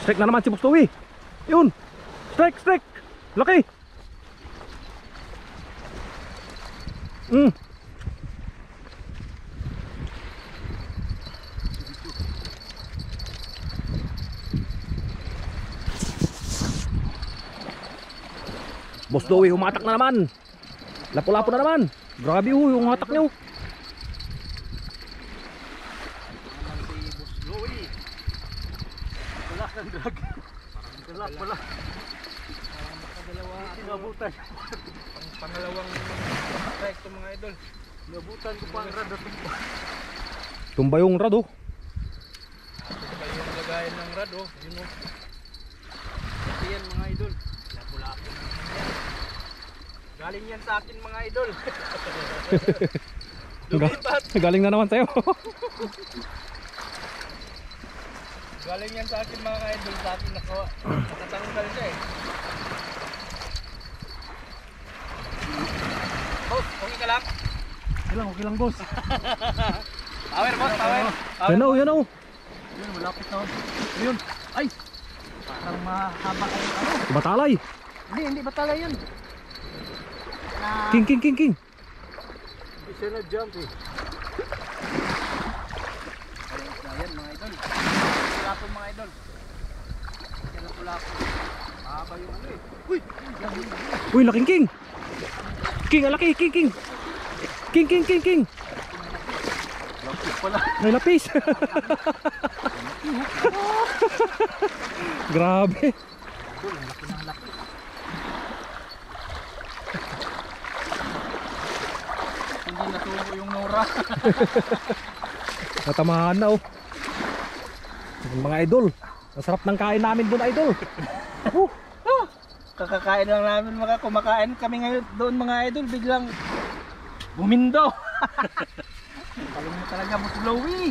Strike na naman si Boss Louie. Yun. Strike, strike. Laki. Boss Louie, humatak na naman. Lapo-lapo na naman. Grabe yung hatak niyo. Si Boss Louie. Wala kang drag. Wala pala. Nabutan. Pangalawang strike to mga idol. Nabutan ko pa ang rad. Tumba yung rad oh. Tumba yung lagayan ng rad oh. Yun oh. Ito yan mga idol. Lapo-lapo na yan. Galing yan sa akin mga idol. Lumipat. Galing na naman sa'yo. Galing yan sa akin mga idol. Sa akin nakatanggal siya eh. Boss, okay ka lang? Okay lang boss. Power boss, power. Yan o, yan o. Yun, malapit na. Yun. Ay! Parang mahaba ay ano. Batalay. Hindi batala yun. King. Hindi siya na-jump eh. Ayan mga idol. Lapo mga idol. Lapo. Mahaba yung ano eh. Uy! Uy, laking king. King, alaki, king. King. Lapis pala. May lapis. Grabe. Laki ng laki. Hindi natubo yung Nora. Natamahan na oh. Mga idol, masarap ng kain namin doon idol. Kakakain lang namin kumakain kami ngayon doon mga idol, biglang bumindo. Alam mo talaga Boss Louie.